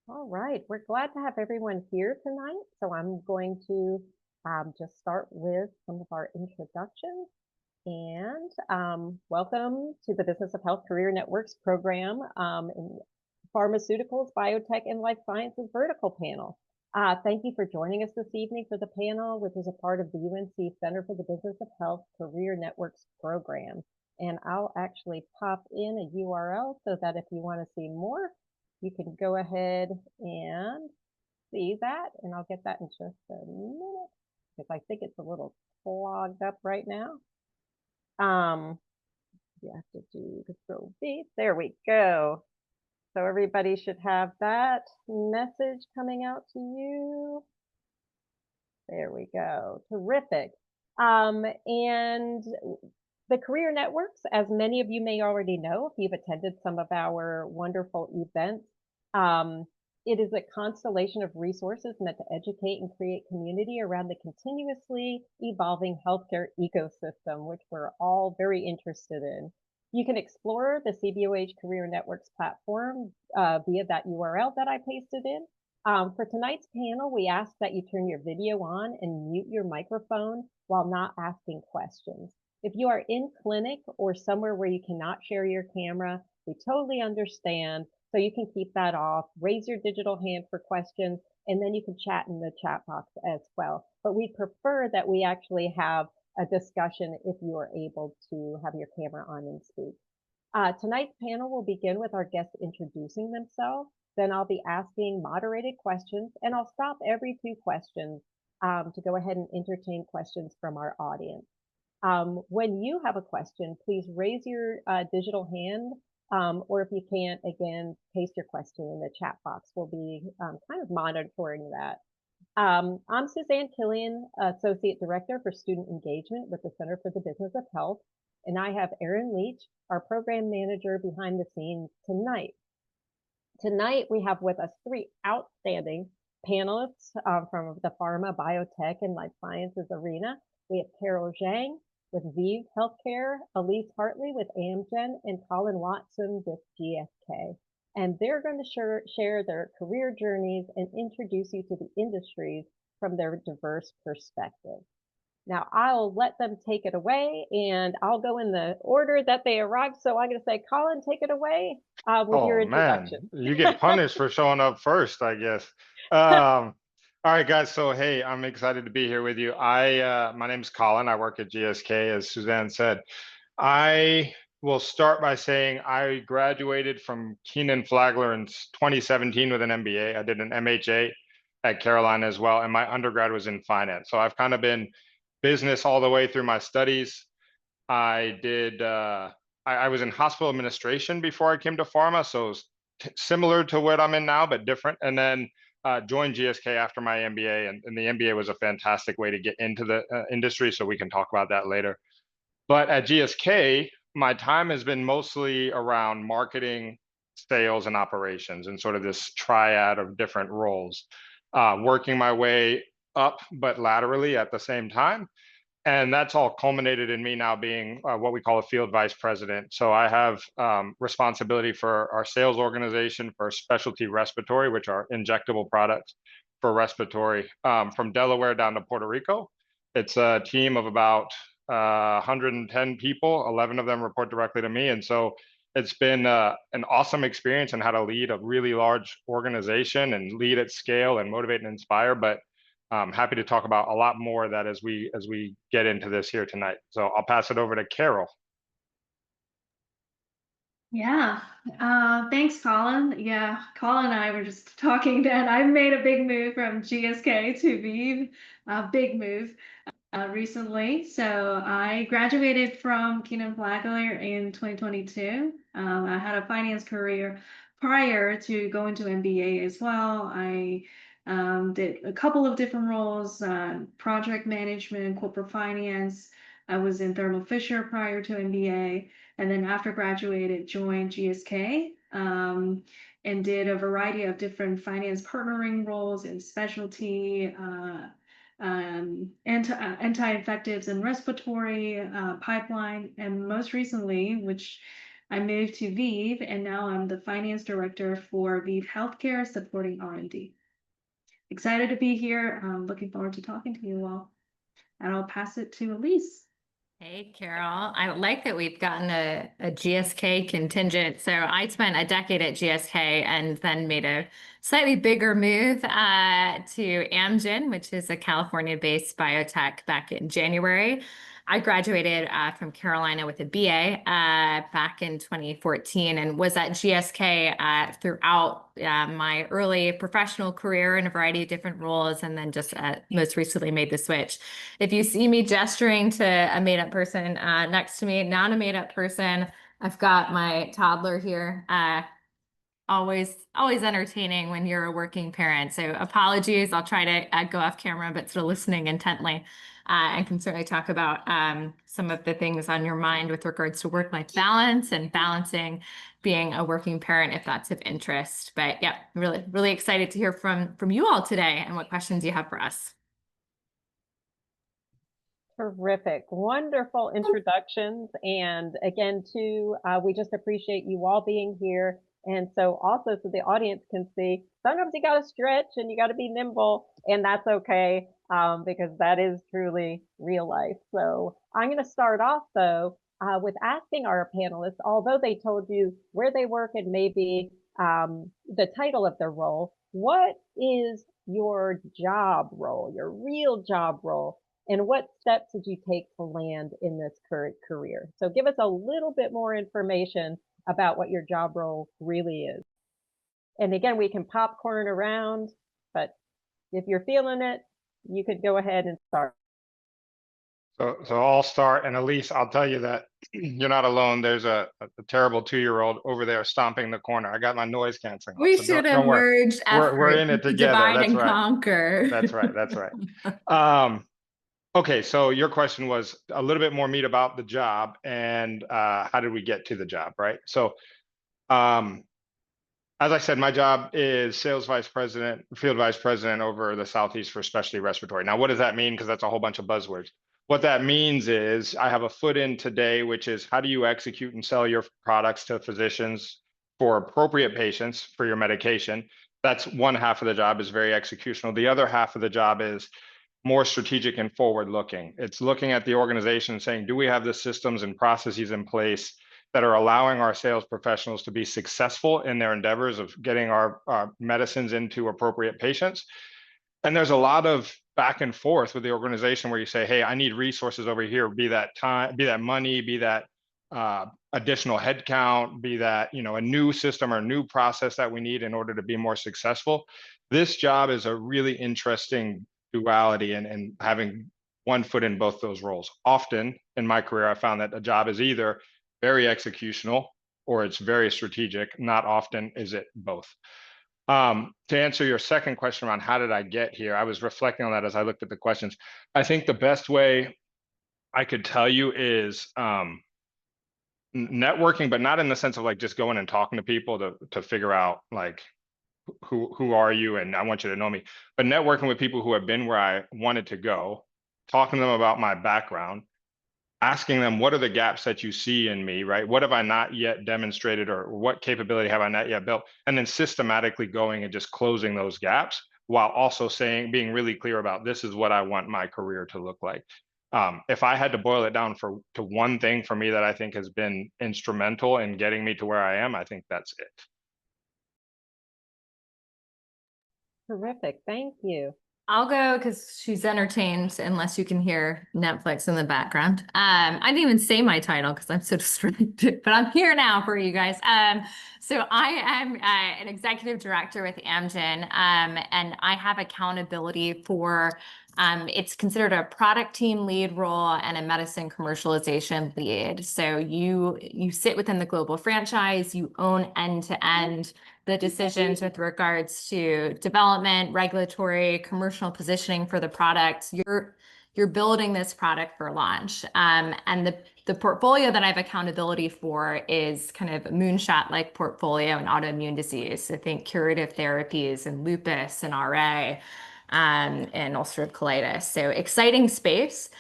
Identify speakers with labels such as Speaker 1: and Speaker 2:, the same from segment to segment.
Speaker 1: All right, we're glad to have everyone here tonight. So I'm going to just start with some of our introductions. And welcome to the Business of Health Career Networks program in Pharmaceuticals, Biotech, and Life Sciences vertical panel. Thank you for joining us this evening for the panel, which is a part of the UNC Center for the Business of Health Career Networks program. And I'll actually pop in a URL so that if you want to see more, you can go ahead and see that. And I'll get that in just a minute because I think it's a little clogged up right now. You have to do Control V. There we go. So everybody should have that message coming out to you. There we go. Terrific. And the Career Networks, as many of you may already know, if you've attended some of our wonderful events, it is a constellation of resources meant to educate and create community around the continuously evolving healthcare ecosystem, which we're all very interested in. You can explore the CBOH Career Networks platform via that URL that I pasted in. For tonight's panel, we ask that you turn your video on and mute your microphone while not asking questions. If you are in clinic or somewhere where you cannot share your camera, we totally understand. So you can keep that off, raise your digital hand for questions, and then you can chat in the chat box as well. But we prefer that we actually have a discussion if you are able to have your camera on and speak. Tonight's panel will begin with our guests introducing themselves. Then I'll be asking moderated questions, and I'll stop every 2 questions to go ahead and entertain questions from our audience. When you have a question, please raise your digital hand, or if you can't, again, paste your question in the chat box. We'll be kind of monitoring that. I'm Suzanne Killian, Associate Director for Student Engagement with the Center for the Business of Health, and I have Erin Leach, our Program Manager behind the scenes tonight. Tonight, we have with us 3 outstanding panelists from the pharma, biotech, and life sciences arena. We have Carol Zhang with Viiv Healthcare, Elise Hartley with Amgen, and Collin Watson with GSK. And they're going to share their career journeys and introduce you to the industries from their diverse perspectives. Now, I'll let them take it away, and I'll go in the order that they arrived. So I'm going to say, Collin, take it away with your
Speaker 2: Oh man,
Speaker 1: introduction.
Speaker 2: you get punished for showing up first, I guess. All right, guys. So hey, I'm excited to be here with you. My name's Collin. I work at GSK, as Suzanne said. I will start by saying I graduated from Keenan Flagler in 2017 with an MBA. I did an MHA at Carolina as well, and my undergrad was in finance. So I've kind of been business all the way through my studies. I did. I was in hospital administration before I came to pharma, so it was similar to what I'm in now, but different. And then joined GSK after my MBA, and the MBA was a fantastic way to get into the industry. So we can talk about that later. But at GSK, my time has been mostly around marketing, sales, and operations, and sort of this triad of different roles, working my way up, but laterally at the same time. And that's all culminated in me now being what we call a field vice president. So I have responsibility for our sales organization for specialty respiratory, which are injectable products for respiratory, from Delaware down to Puerto Rico. It's a team of about 110 people, 11 of them report directly to me. And so it's been an awesome experience and how to lead a really large organization and lead at scale and motivate and inspire. But I'm happy to talk about a lot more of that as we get into this here tonight. So I'll pass it over to Carol.
Speaker 3: Yeah, thanks, Collin. Yeah, Collin and I were just talking that I made a big move from GSK to Viiv, a big move recently. So I graduated from Keenan Flagler in 2022. I had a finance career prior to going to MBA as well. I did a couple of different roles, project management, corporate finance. I was in Thermo Fisher prior to MBA. And then after graduated, joined GSK and did a variety of different finance partnering roles in specialty, anti-infectives and respiratory pipeline. And most recently, which I moved to Viiv, and now I'm the finance director for Viiv Healthcare, supporting R&D. Excited to be here. I'm looking forward to talking to you all. And I'll pass it to Elise.
Speaker 4: Hey, Carol. I like that we've gotten a GSK contingent. So I spent a decade at GSK and then made a slightly bigger move to Amgen, which is a California-based biotech, back in January. I graduated from Carolina with a BA back in 2014 and was at GSK throughout my early professional career in a variety of different roles, and then just most recently made the switch. If you see me gesturing to a made-up person next to me, not a made-up person, I've got my toddler here. Always entertaining when you're a working parent. So apologies, I'll try to go off camera, but still listening intently. And can certainly talk about some of the things on your mind with regards to work-life balance and balancing being a working parent, if that's of interest. But yeah, really excited to hear from you all today and what questions you have for us.
Speaker 1: Terrific. Wonderful introductions. And again, too, we just appreciate you all being here. And so also, so the audience can see, sometimes you got to stretch and you got to be nimble, and that's okay, because that is truly real life. So I'm going to start off, though, with asking our panelists, although they told you where they work and maybe the title of their role, what is your job role, your real job role? And what steps did you take to land in this current career? So give us a little bit more information about what your job role really is. And again, we can popcorn around, but if you're feeling it, you could go ahead and start.
Speaker 2: So I'll start, and Elise, I'll tell you that you're not alone. There's a terrible 2-year-old over there stomping the corner. I got my noise canceling.
Speaker 4: We
Speaker 2: So
Speaker 4: should
Speaker 2: don't
Speaker 4: have
Speaker 2: worry.
Speaker 4: merged
Speaker 2: We're in it
Speaker 4: efforts,
Speaker 2: together.
Speaker 4: divide
Speaker 2: That's
Speaker 4: and
Speaker 2: right.
Speaker 4: conquer.
Speaker 2: That's right. That's right. Okay, so your question was a little bit more meat about the job and how did we get to the job, right? So as I said, my job is sales vice president, field vice president over the Southeast for specialty respiratory. Now, what does that mean? Because that's a whole bunch of buzzwords. What that means is I have a foot in today, which is how do you execute and sell your products to physicians for appropriate patients for your medication? That's one half of the job, is very executional. The other half of the job is more strategic and forward looking. It's looking at the organization and saying, do we have the systems and processes in place that are allowing our sales professionals to be successful in their endeavors of getting our medicines into appropriate patients? And there's a lot of back and forth with the organization where you say, hey, I need resources over here, be that time, be that money, be that additional headcount, be that, you know, a new system or a new process that we need in order to be more successful. This job is a really interesting duality and having one foot in both those roles. Often in my career, I found that a job is either very executional or it's very strategic. Not often is it both. To answer your second question around how did I get here, I was reflecting on that as I looked at the questions. I think the best way I could tell you is networking, but not in the sense of like just going and talking to people to figure out like, who are you and I want you to know me, but networking with people who have been where I wanted to go, talking to them about my background, asking them what are the gaps that you see in me, right? What have I not yet demonstrated, or what capability have I not yet built? And then systematically going and just closing those gaps while also saying, being really clear about this is what I want my career to look like. If I had to boil it down to one thing for me that I think has been instrumental in getting me to where I am, I think that's it.
Speaker 1: Terrific. Thank you.
Speaker 4: I'll go because she's entertained, unless you can hear Netflix in the background. I didn't even say my title because I'm so distracted, but I'm here now for you guys. So I am an executive director with Amgen, and I have accountability for, it's considered a product team lead role and a medicine commercialization lead. So you sit within the global franchise, you own end to end the decisions with regards to development, regulatory, commercial positioning for the products. You're building this product for launch. And the portfolio that I have accountability for is kind of a moonshot-like portfolio in autoimmune disease. I think curative therapies and lupus and RA and ulcerative colitis. So exciting space.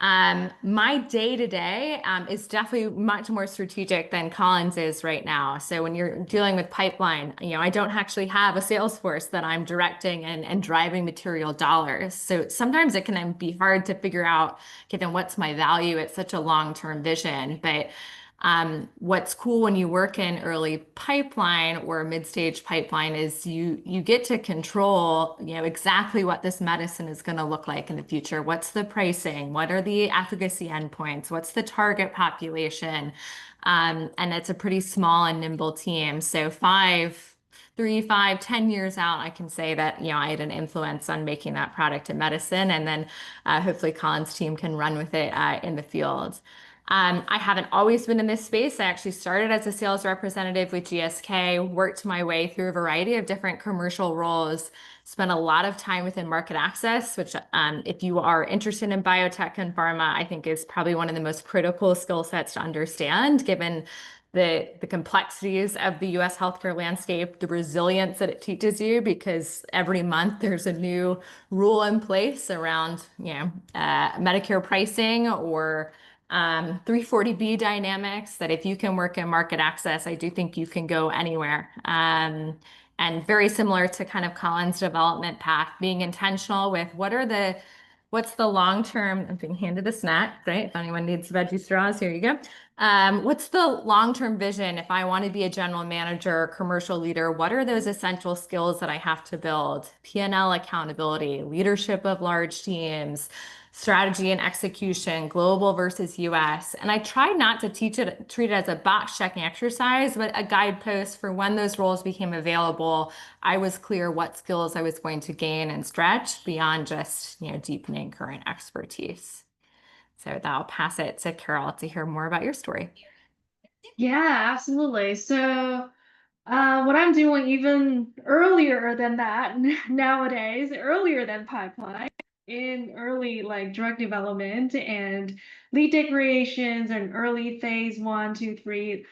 Speaker 4: My day-to-day is definitely much more strategic than Collins is right now. So when you're dealing with pipeline, I don't actually have a sales force that I'm directing and driving material dollars. So sometimes it can be hard to figure out, okay, then what's my value at such a long-term vision? But what's cool when you work in early pipeline or mid-stage pipeline is you get to control, exactly what this medicine is going to look like in the future. What's the pricing? What are the efficacy endpoints? What's the target population? And it's a pretty small and nimble team. So 3, 5, 10 years out, I can say that, I had an influence on making that product a medicine, and then hopefully Colin's team can run with it in the field. I haven't always been in this space. I actually started as a sales representative with GSK, worked my way through a variety of different commercial roles, spent a lot of time within market access, which if you are interested in biotech and pharma, I think is probably one of the most critical skill sets to understand, given the complexities of the US healthcare landscape, the resilience that it teaches you, because every month there's a new rule in place around, Medicare pricing or 340B dynamics, that if you can work in market access, I do think you can go anywhere. And very similar to kind of Colin's development path, being intentional with what's the long-term, I'm being handed a snack, right? If anyone needs veggie straws, here you go. What's the long-term vision? If I want to be a general manager, commercial leader, what are those essential skills that I have to build? P&L accountability, leadership of large teams, strategy and execution, global versus US. And I try not to treat it as a box checking exercise, but a guidepost for when those roles became available. I was clear what skills I was going to gain and stretch beyond just, deepening current expertise. So that I'll pass it to Carol to hear more about your story.
Speaker 3: Yeah, absolutely. So what I'm doing even earlier than that nowadays, earlier than pipeline, in early like drug development and lead decorations and early phase 1, 2, 3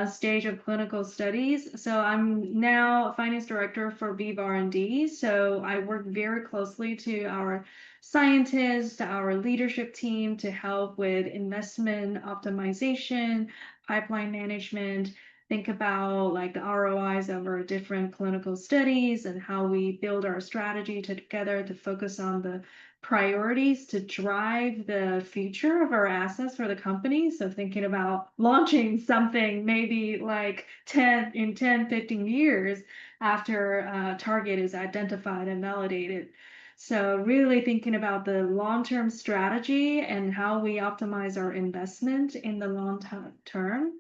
Speaker 3: stage of clinical studies. So I'm now a finance director for Viiv R&D. So I work very closely to our scientists, our leadership team to help with investment optimization, pipeline management, think about like the ROIs of our different clinical studies and how we build our strategy together to focus on the priorities to drive the future of our assets for the company. So thinking about launching something maybe like 10, 15 years after a target is identified and validated. So really thinking about the long-term strategy and how we optimize our investment in the long term.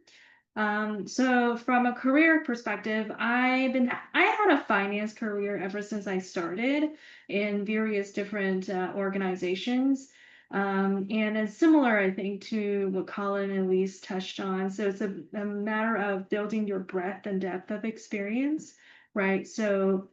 Speaker 3: So from a career perspective, I had a finance career ever since I started in various different organizations. And it's similar, I think, to what Collin and Elise touched on. So it's a matter of building your breadth and depth of experience, right? So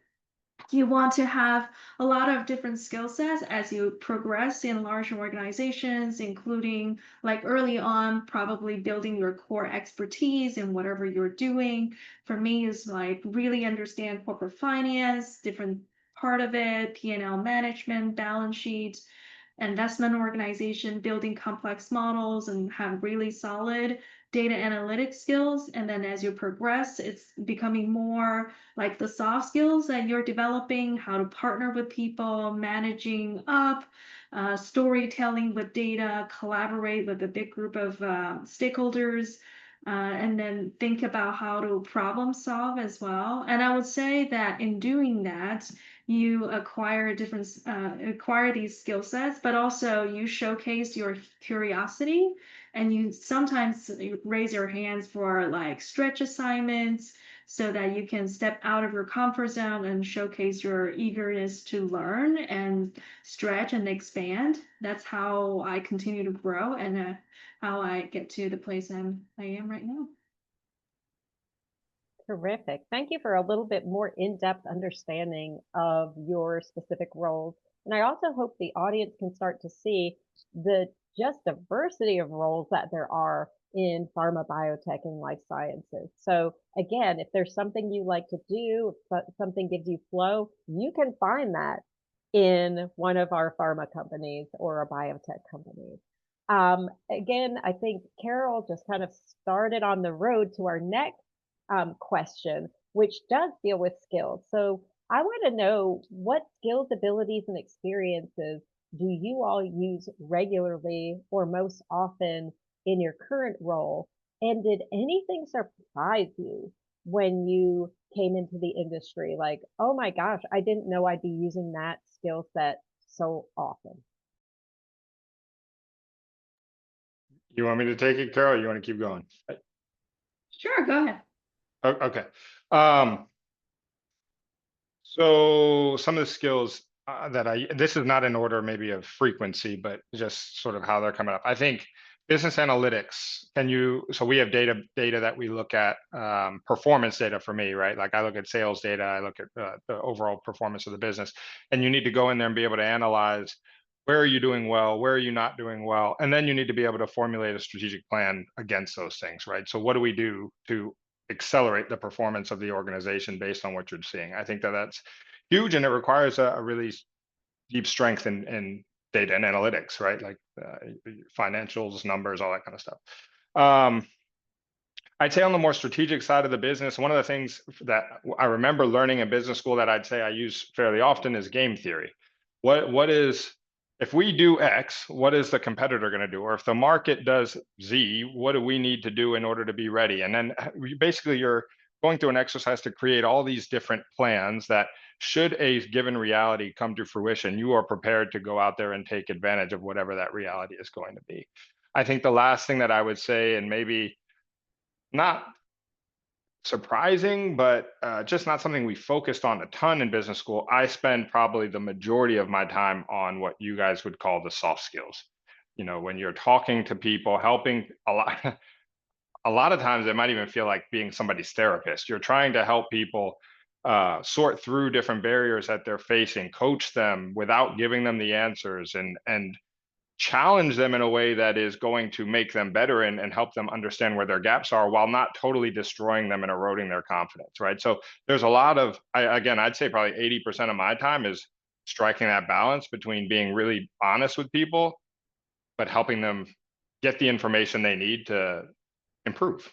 Speaker 3: you want to have a lot of different skill sets as you progress in large organizations, including like early on, probably building your core expertise in whatever you're doing. For me, is like really understand corporate finance, different part of it, P&L management, balance sheet, investment organization, building complex models and have really solid data analytics skills. And then as you progress, it's becoming more like the soft skills that you're developing, how to partner with people, managing up, storytelling with data, collaborate with a big group of stakeholders, and then think about how to problem solve as well. And I would say that in doing that, you acquire these skill sets, but also you showcase your curiosity, and you sometimes raise your hands for like stretch assignments so that you can step out of your comfort zone and showcase your eagerness to learn and stretch and expand. That's how I continue to grow and how I get to the place I am right now.
Speaker 1: Terrific. Thank you for a little bit more in-depth understanding of your specific roles. And I also hope the audience can start to see the just diversity of roles that there are in pharma, biotech, and life sciences. So again, if there's something you like to do, but something gives you flow, you can find that in one of our pharma companies or a biotech company. Again, I think Carol just kind of started on the road to our next question, which does deal with skills. So I want to know, what skills, abilities, and experiences do you all use regularly or most often in your current role? And did anything surprise you when you came into the industry? Like, oh my gosh, I didn't know I'd be using that skill set so often.
Speaker 2: You want me to take it, Carol? Or you want to keep going?
Speaker 3: Sure, go ahead.
Speaker 2: Okay. So some of the skills this is not in order maybe of frequency, but just sort of how they're coming up. I think business analytics, so we have data that we look at, performance data for me, right? Like I look at sales data, I look at the overall performance of the business, and you need to go in there and be able to analyze, where are you doing well, where are you not doing well? And then you need to be able to formulate a strategic plan against those things, right? So what do we do to accelerate the performance of the organization based on what you're seeing? I think that's huge, and it requires a really deep strength in data and analytics, right? Like financials, numbers, all that kind of stuff. I'd say on the more strategic side of the business, one of the things that I remember learning in business school that I'd say I use fairly often is game theory. What is, if we do X, what is the competitor going to do? Or if the market does Z, what do we need to do in order to be ready? And then basically you're going through an exercise to create all these different plans that, should a given reality come to fruition, you are prepared to go out there and take advantage of whatever that reality is going to be. I think the last thing that I would say, and maybe not surprising, but just not something we focused on a ton in business school, I spend probably the majority of my time on what you guys would call the soft skills. You know, when you're talking to people, helping a lot of times it might even feel like being somebody's therapist. You're trying to help people sort through different barriers that they're facing, coach them without giving them the answers, and challenge them in a way that is going to make them better and help them understand where their gaps are, while not totally destroying them and eroding their confidence, right? So there's a lot of, again, I'd say probably 80% of my time is striking that balance between being really honest with people, but helping them get the information they need to improve.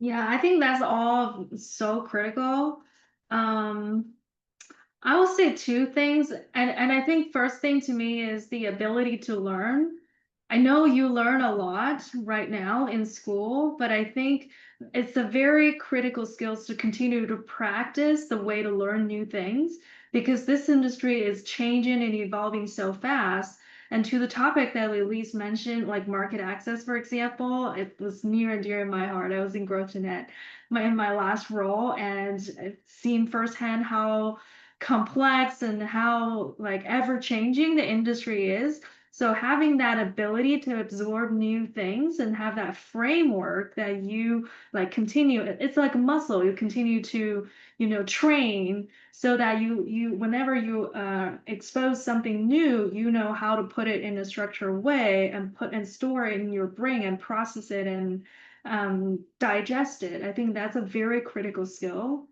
Speaker 3: Yeah, I think that's all so critical. I will say two things, and I think first thing to me is the ability to learn. I know you learn a lot right now in school, but I think it's a very critical skills to continue to practice the way to learn new things, because this industry is changing and evolving so fast. And to the topic that Elise mentioned, like market access, for example, it was near and dear in my heart. I was in growth to net in my last role, and I've seen firsthand how complex and how like ever changing the industry is. So having that ability to absorb new things and have that framework that you like continue, it's like a muscle. You continue to, train so that you whenever you expose something new, you know how to put it in a structured way and store it in your brain and process it and digest it. I think that's a very critical skill.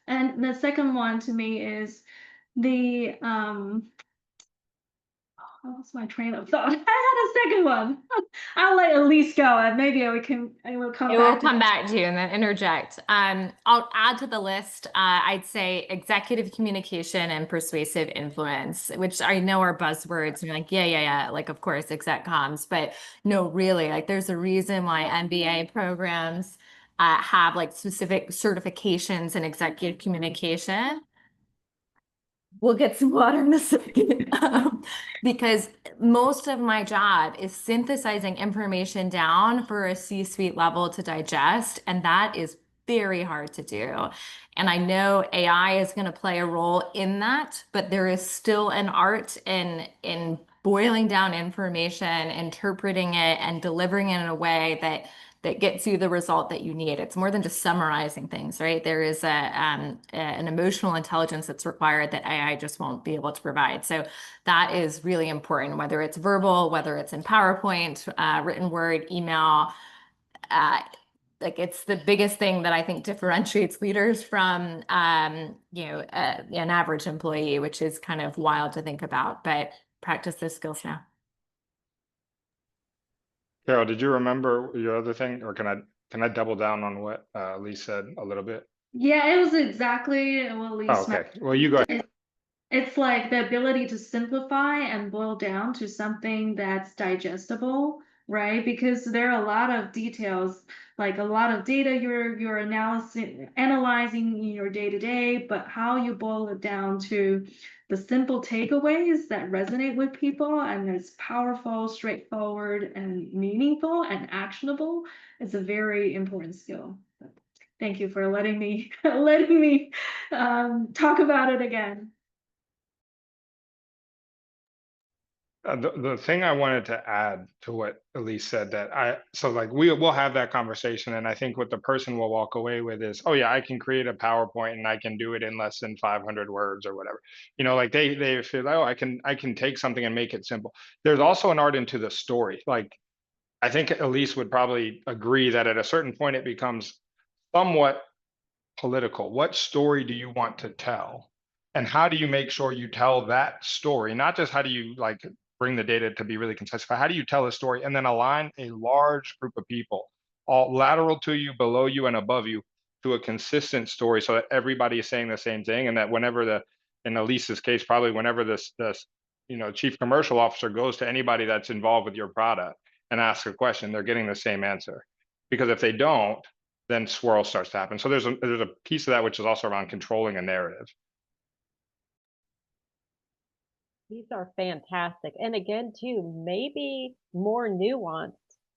Speaker 3: And the second one to me is the what was my train of thought? I had a second one. I'll let Elise go, and maybe I will come
Speaker 4: It will
Speaker 3: back
Speaker 4: come back to you and then interject. I'll add to the list. I'd say executive communication and persuasive influence, which I know are buzzwords. And you're like, yeah. Like, of course, exec comms, but no, really, like, there's a reason why MBA programs have like specific certifications in executive communication. We'll get some water in a second. Because most of my job is synthesizing information down for a C-suite level to digest, and that is very hard to do. And I know AI is going to play a role in that, but there is still an art in boiling down information, interpreting it, and delivering it in a way that gets you the result that you need. It's more than just summarizing things, right? There is an emotional intelligence that's required that AI just won't be able to provide. So that is really important, whether it's verbal, whether it's in PowerPoint, written word, email. like it's the biggest thing that I think differentiates leaders from, an average employee, which is kind of wild to think about, but practice those skills now.
Speaker 2: Carol, did you remember your other thing, or can I double down on what Elise said a little bit?
Speaker 3: Yeah, it was exactly what Elise
Speaker 2: Oh, okay. Well, you go ahead.
Speaker 3: It's like the ability to simplify and boil down to something that's digestible, right? Because there are a lot of details, like a lot of data you're analyzing in your day to day, but how you boil it down to the simple takeaways that resonate with people and it's powerful, straightforward, and meaningful and actionable is a very important skill. Thank you for letting me talk about it again.
Speaker 2: The thing I wanted to add to what Elise said, so like we'll have that conversation, and I think what the person will walk away with is, oh yeah, I can create a PowerPoint and I can do it in less than 500 words or whatever. Like they feel like, oh, I can take something and make it simple. There's also an art into the story. Like I think Elise would probably agree that at a certain point it becomes somewhat political. What story do you want to tell? And how do you make sure you tell that story? Not just how do you like bring the data to be really concise, but how do you tell a story and then align a large group of people, all lateral to you, below you, and above you, to a consistent story so that everybody is saying the same thing, and that whenever in Elise's case, probably whenever this chief commercial officer goes to anybody that's involved with your product and asks a question, they're getting the same answer. Because if they don't, then swirl starts to happen. So there's a piece of that which is also around controlling a narrative.
Speaker 1: These are fantastic. And again, too, maybe more nuanced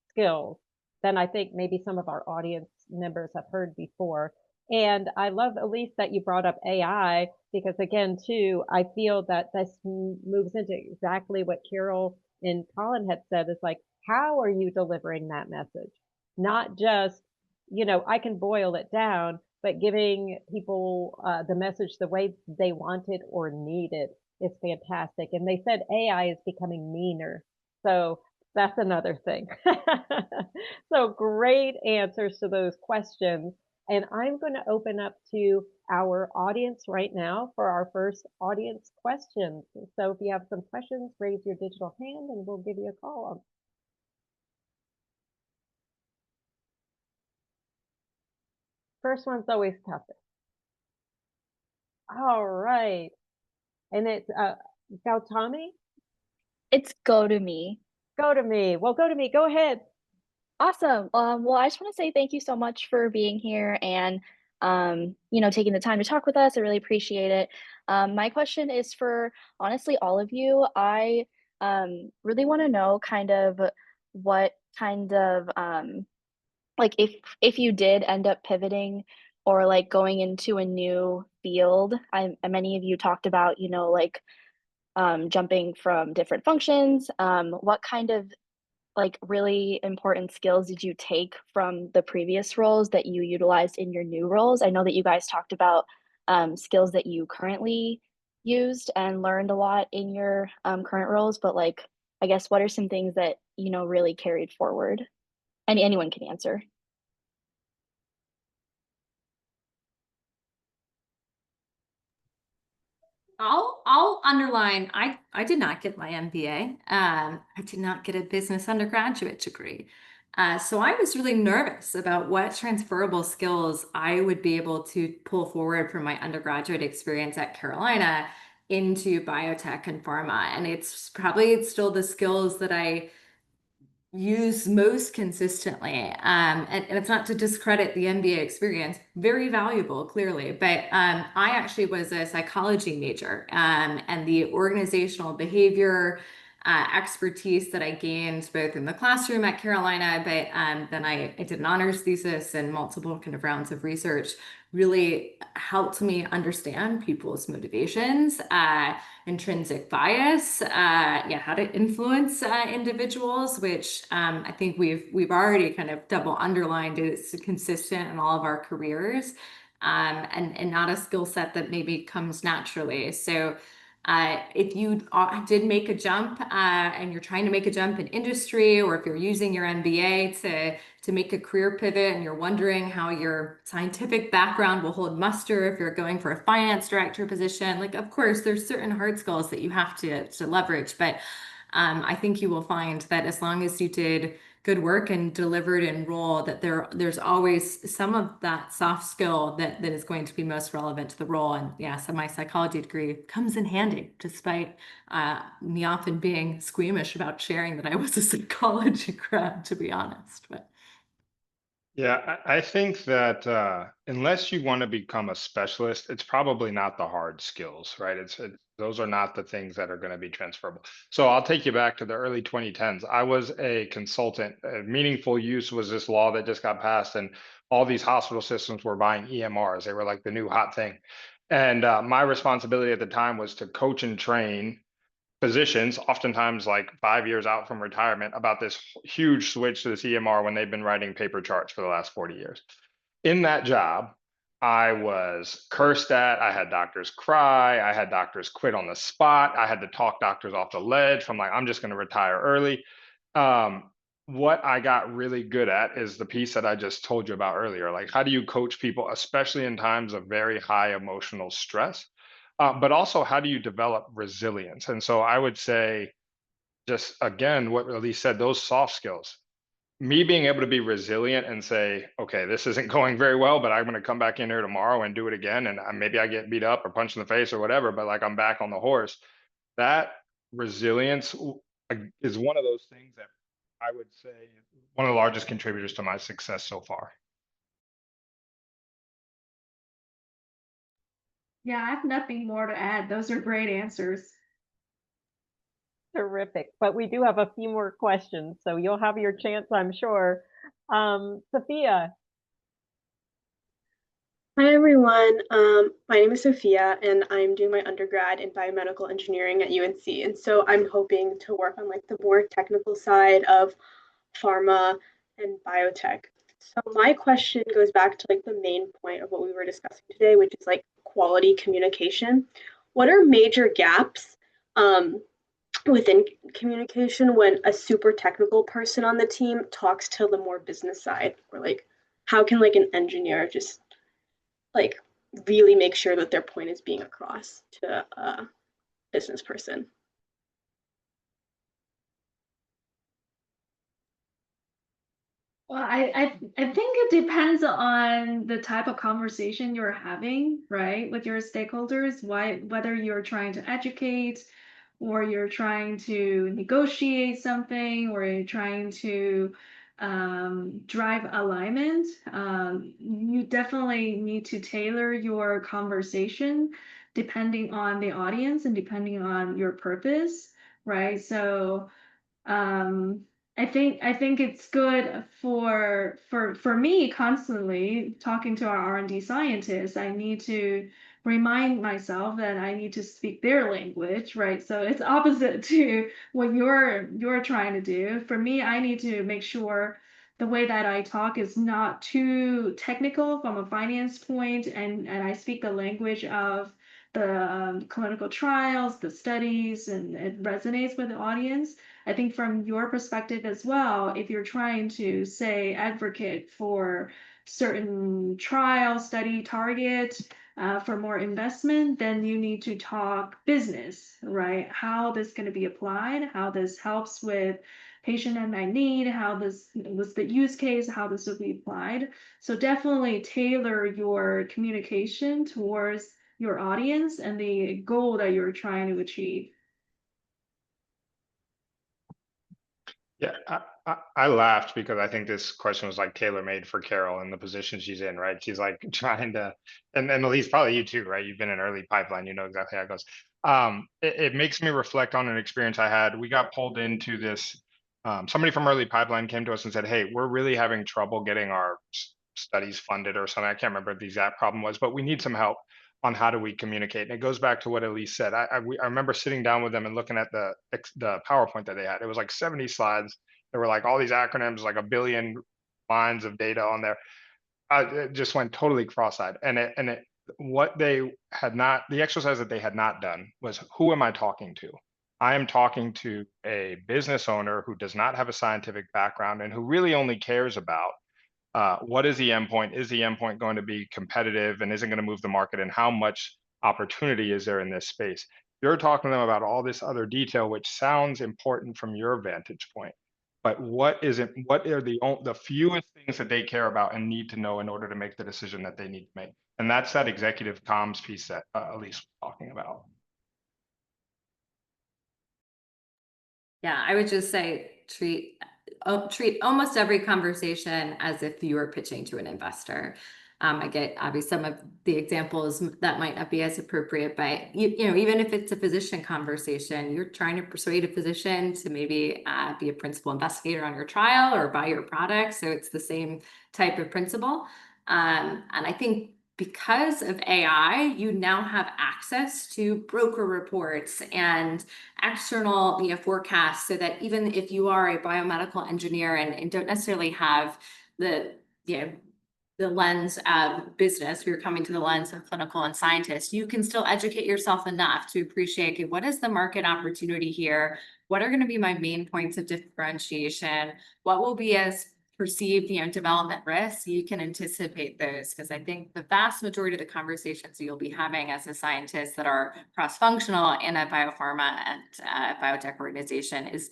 Speaker 1: skills than I think maybe some of our audience members have heard before. And I love, Elise, that you brought up AI, because again, too, I feel that this moves into exactly what Carol and Collin had said, is like, how are you delivering that message? Not just, I can boil it down, but giving people the message the way they want it or need it. It's fantastic. And they said AI is becoming meaner. So that's another thing. So great answers to those questions. And I'm going to open up to our audience right now for our first audience questions. So if you have some questions, raise your digital hand and we'll give you a call. First one's always toughest. All right. And it's Gautami?
Speaker 5: It's go to me.
Speaker 1: Go to me. Well, go to me. Go ahead.
Speaker 5: Awesome. Well, I just want to say thank you so much for being here and taking the time to talk with us. I really appreciate it. My question is for honestly all of you. I really want to know kind of what kind of like if you did end up pivoting or like going into a new field. Many of you talked about, like jumping from different functions. What kind of like really important skills did you take from the previous roles that you utilized in your new roles? I know that you guys talked about skills that you currently used and learned a lot in your current roles, but like, I guess, what are some things that, really carried forward? And anyone can answer.
Speaker 4: I'll underline, I did not get my MBA. I did not get a business undergraduate degree. So I was really nervous about what transferable skills I would be able to pull forward from my undergraduate experience at Carolina into biotech and pharma. And it's probably still the skills that I use most consistently. And it's not to discredit the MBA experience, very valuable, clearly, but I actually was a psychology major, and the organizational behavior expertise that I gained both in the classroom at Carolina, but then I did an honors thesis and multiple kind of rounds of research really helped me understand people's motivations, intrinsic bias, how to influence individuals, which I think we've already kind of double underlined is consistent in all of our careers, and not a skill set that maybe comes naturally. So If you did make a jump and you're trying to make a jump in industry, or if you're using your MBA to make a career pivot and you're wondering how your scientific background will hold muster if you're going for a finance director position, like, of course, there's certain hard skills that you have to leverage. But I think you will find that as long as you did good work and delivered in role, that there's always some of that soft skill that is going to be most relevant to the role. And yeah, so my psychology degree comes in handy, despite me often being squeamish about sharing that I was a psychology grad, to be honest. But
Speaker 2: Yeah, I think that unless you want to become a specialist, it's probably not the hard skills, right? Those are not the things that are going to be transferable. So I'll take you back to the early 2010s. I was a consultant. Meaningful use was this law that just got passed, and all these hospital systems were buying EMRs. They were like the new hot thing. And my responsibility at the time was to coach and train physicians, oftentimes like 5 years out from retirement, about this huge switch to this EMR when they've been writing paper charts for the last 40 years. In that job, I was cursed at. I had doctors cry. I had doctors quit on the spot. I had to talk doctors off the ledge from like, I'm just going to retire early. What I got really good at is the piece that I just told you about earlier. Like, how do you coach people, especially in times of very high emotional stress? But also, how do you develop resilience? And so I would say, just again, what Elise said, those soft skills, me being able to be resilient and say, okay, this isn't going very well, but I'm going to come back in here tomorrow and do it again. And maybe I get beat up or punched in the face or whatever, but like I'm back on the horse. That resilience is one of those things that I would say one of the largest contributors to my success so far.
Speaker 3: Yeah, I have nothing more to add. Those are great answers.
Speaker 1: Terrific. But we do have a few more questions, so you'll have your chance, I'm sure. Sophia.
Speaker 6: Hi everyone, my name is Sophia and I'm doing my undergrad in biomedical engineering at UNC. And so I'm hoping to work on like the more technical side of pharma and biotech. So my question goes back to like the main point of what we were discussing today, which is like quality communication. What are major gaps within communication when a super technical person on the team talks to the more business side? Or like how can like an engineer just like really make sure that their point is being across to a business person?
Speaker 3: Well, I think it depends on the type of conversation you're having, right, with your stakeholders. Whether you're trying to educate, or you're trying to negotiate something, or you're trying to drive alignment. You definitely need to tailor your conversation depending on the audience and depending on your purpose, right? So I think it's good for me constantly talking to our R&D scientists. I need to remind myself that I need to speak their language, right? So it's opposite to what you're trying to do. For me, I need to make sure the way that I talk is not too technical from a finance point, and I speak the language of the clinical trials, the studies, and it resonates with the audience. I think from your perspective as well, if you're trying to say advocate for certain trial study target for more investment, then you need to talk business, right? How this is going to be applied, how this helps with patient unmet need, how this was the use case, how this will be applied. So definitely tailor your communication towards your audience and the goal that you're trying to achieve.
Speaker 2: Yeah, I laughed because I think this question was like tailor-made for Carol and the position she's in, right? She's like trying to, and Elise, probably you too, right? You've been in early pipeline, you know exactly how it goes. It makes me reflect on an experience I had. We got pulled into this. Somebody from early pipeline came to us and said, "Hey, we're really having trouble getting our studies funded or something." I can't remember what the exact problem was, but we need some help on how do we communicate. And it goes back to what Elise said. I remember sitting down with them and looking at the PowerPoint that they had. It was like 70 slides. There were like all these acronyms, like a billion lines of data on there. It just went totally cross-eyed. And what they had not, the exercise that they had not done was, who am I talking to? I am talking to a business owner who does not have a scientific background and who really only cares about what is the endpoint? Is the endpoint going to be competitive and isn't going to move the market? And how much opportunity is there in this space? You're talking to them about all this other detail, which sounds important from your vantage point. But what is it? What are the fewest things that they care about and need to know in order to make the decision that they need to make? And that's that executive comms piece that Elise was talking about.
Speaker 4: Yeah, I would just say treat almost every conversation as if you were pitching to an investor. I get obviously some of the examples that might not be as appropriate, but you know, even if it's a physician conversation, you're trying to persuade a physician to maybe be a principal investigator on your trial or buy your product. So it's the same type of principle. And I think because of AI, you now have access to broker reports and external, you know, forecasts, so that even if you are a biomedical engineer and don't necessarily have the, you know, the lens of business, you're coming to the lens of clinical and scientist, you can still educate yourself enough to appreciate, okay, what is the market opportunity here? What are going to be my main points of differentiation? What will be as perceived, you know, development risks? You can anticipate those, because I think the vast majority of the conversations you'll be having as a scientist that are cross-functional in a biopharma and biotech organization is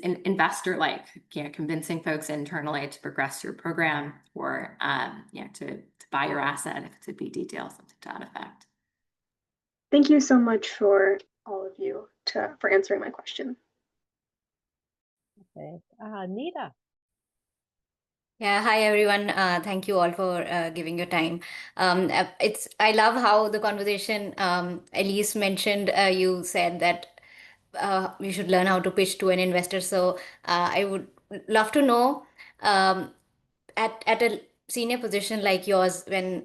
Speaker 4: an investor-like, you know, convincing folks internally to progress your program or you know, to buy your asset if it's a BD deal, something to that effect.
Speaker 6: Thank you so much for all of you for answering my question.
Speaker 1: Okay, Nita.
Speaker 7: Yeah, hi everyone. Thank you all for giving your time. I love how the conversation, Elise mentioned, you said that you should learn how to pitch to an investor. So I would love to know, at a senior position like yours, when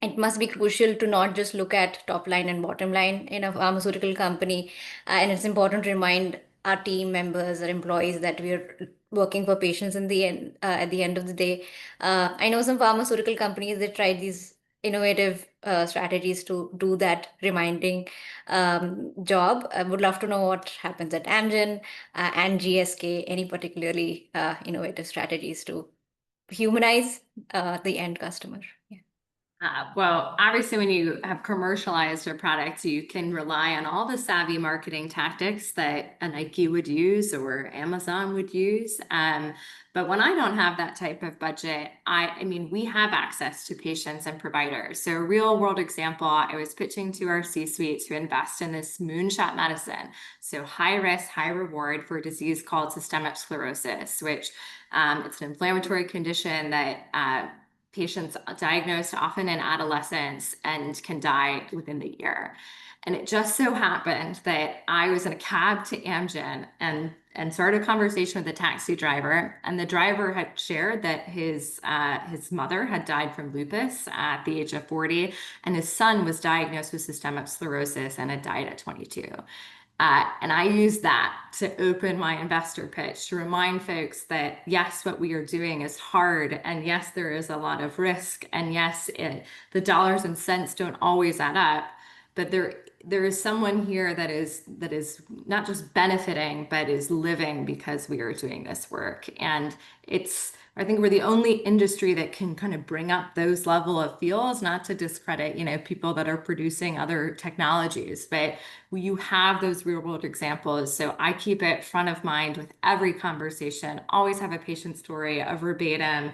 Speaker 7: it must be crucial to not just look at top line and bottom line in a pharmaceutical company, and it's important to remind our team members or employees that we're working for patients in the end. At the end of the day, I know some pharmaceutical companies that try these innovative strategies to do that reminding job. I would love to know what happens at Amgen and GSK, any particularly innovative strategies to humanize the end customer. Yeah.
Speaker 4: Well, obviously, when you have commercialized a product, you can rely on all the savvy marketing tactics that a Nike would use or Amazon would use. But when I don't have that type of budget, I mean, we have access to patients and providers. So a real world example, I was pitching to our C-suite to invest in this moonshot medicine. So high risk, high reward for a disease called systemic sclerosis, which it's an inflammatory condition that patients diagnosed often in adolescence and can die within the year. And it just so happened that I was in a cab to Amgen and started a conversation with the taxi driver. And the driver had shared that his mother had died from lupus at the age of 40, and his son was diagnosed with systemic sclerosis and had died at 22. And I use that to open my investor pitch to remind folks that, yes, what we are doing is hard. And yes, there is a lot of risk. And yes, the dollars and cents don't always add up. But there is someone here that is not just benefiting, but is living because we are doing this work. And I think we're the only industry that can kind of bring up those level of feels, not to discredit, you know, people that are producing other technologies, but you have those real world examples. So I keep it front of mind with every conversation, always have a patient story, a verbatim,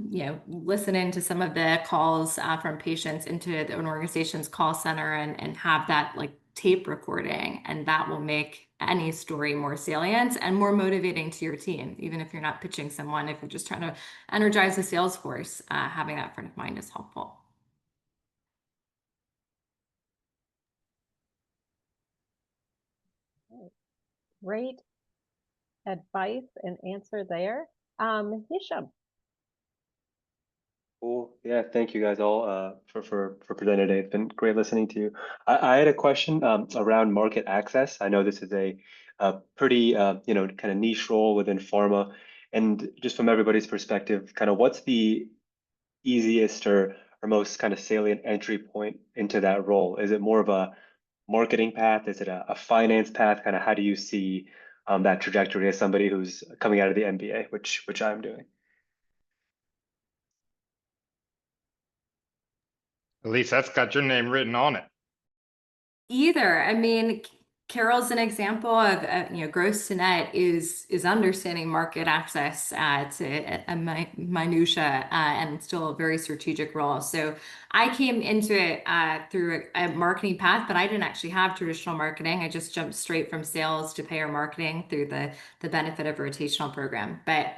Speaker 4: you know, listen into some of the calls from patients into an organization's call center and have that like tape recording, and that will make any story more salient and more motivating to your team. Even if you're not pitching someone, if you're just trying to energize the sales force, having that front of mind is helpful.
Speaker 1: Great advice and answer there. Hisham.
Speaker 8: Cool. Yeah, thank you guys all for presenting today. It's been great listening to you. I had a question around market access. I know this is a pretty you know, kind of niche role within pharma, and just from everybody's perspective, kind of what's the easiest or most kind of salient entry point into that role? Is it more of a marketing path? Is it a finance path? Kind of how do you see that trajectory as somebody who's coming out of the MBA, which I'm doing?
Speaker 2: Elise, that's got your name written on it.
Speaker 4: Either. I mean, Carol's an example of, gross to net is understanding market access to a minutia and still a very strategic role. So I came into it through a marketing path, but I didn't actually have traditional marketing. I just jumped straight from sales to payer marketing through the benefit of rotational program. But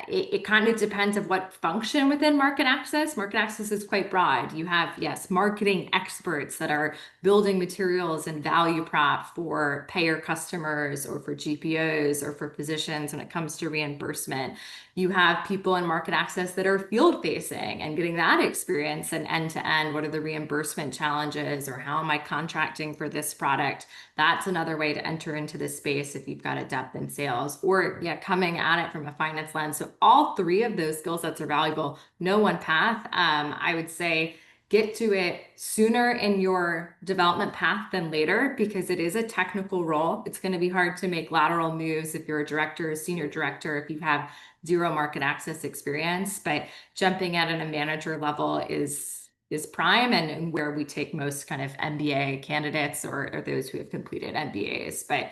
Speaker 4: it kind of depends of what function within market access. Market access is quite broad. You have, yes, marketing experts that are building materials and value prop for payer customers or for GPOs or for physicians when it comes to reimbursement. You have people in market access that are field facing and getting that experience and end to end. What are the reimbursement challenges, or how am I contracting for this product? That's another way to enter into this space if you've got a depth in sales, or coming at it from a finance lens. So all three of those skill sets are valuable. No one path. I would say get to it sooner in your development path than later, because it is a technical role. It's going to be hard to make lateral moves if you're a director, a senior director, if you have zero market access experience. But jumping at a manager level is prime, and where we take most kind of MBA candidates or those who have completed MBAs. But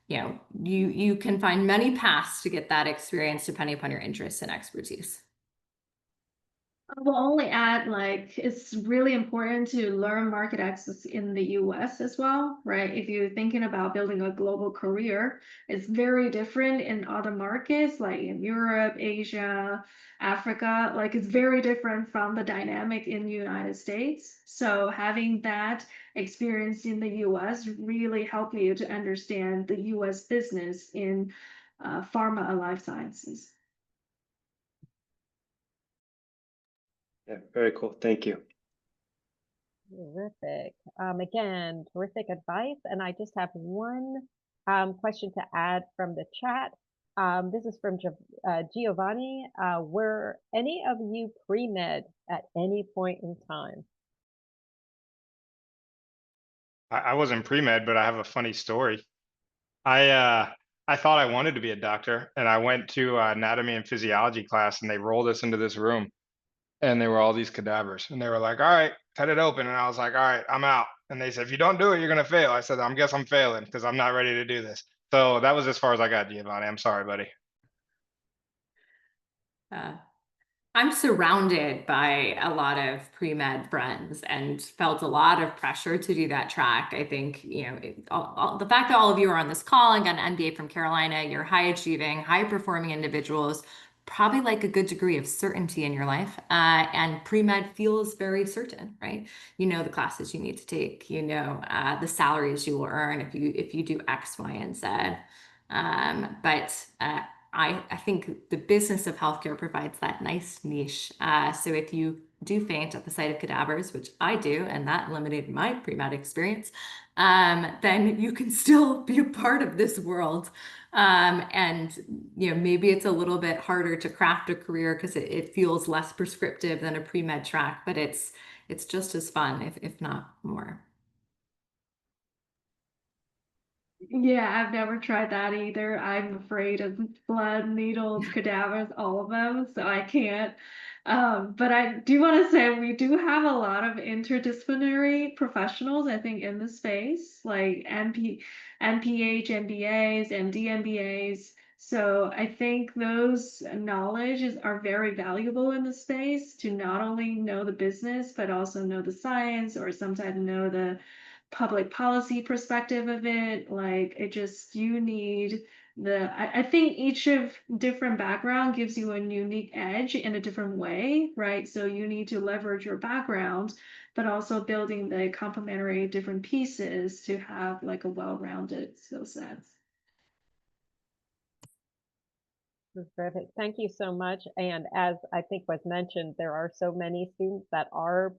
Speaker 4: you can find many paths to get that experience depending upon your interests and expertise.
Speaker 3: I will only add, it's really important to learn market access in the US as well, right? If you're thinking about building a global career, it's very different in other markets, like in Europe, Asia, Africa. It's very different from the dynamic in the United States. So having that experience in the US really help you to understand the US business in pharma and life sciences.
Speaker 8: Yeah, very cool. Thank you.
Speaker 1: Terrific. Again, terrific advice. And I just have one question to add from the chat. This is from Giovanni. Were any of you pre-med at any point in time?
Speaker 2: I wasn't pre-med, but I have a funny story. I thought I wanted to be a doctor, and I went to anatomy and physiology class, and they rolled us into this room, and there were all these cadavers, and they were like, all right, cut it open. And I was like, all right, I'm out. And they said, if you don't do it, you're going to fail. I said, I guess I'm failing because I'm not ready to do this. So that was as far as I got, Giovanni. I'm sorry, buddy.
Speaker 4: I'm surrounded by a lot of pre-med friends and felt a lot of pressure to do that track. I think, the fact that all of you are on this call and got an MBA from Carolina, you're high achieving, high performing individuals, probably like a good degree of certainty in your life. And pre-med feels very certain, right? You know the classes you need to take, the salaries you will earn if you do X, Y, and Z. But I think the business of healthcare provides that nice niche. So if you do faint at the sight of cadavers, which I do, and that eliminated my pre-med experience, then you can still be a part of this world. And maybe it's a little bit harder to craft a career because it feels less prescriptive than a pre-med track, but it's just as fun, if not more.
Speaker 3: Yeah, I've never tried that either. I'm afraid of blood, needles, cadavers, all of them, so I can't. But I do want to say we do have a lot of interdisciplinary professionals, I think, in the space, like NPH MBAs, MD MBAs. So I think those knowledges are very valuable in the space to not only know the business, but also know the science, or sometimes know the public policy perspective of it. You need I think each of different background gives you a unique edge in a different way, right? So you need to leverage your background, but also building the complementary different pieces to have a well-rounded skill set.
Speaker 1: Terrific. Thank you so much. And as I think was mentioned, there are so many students that are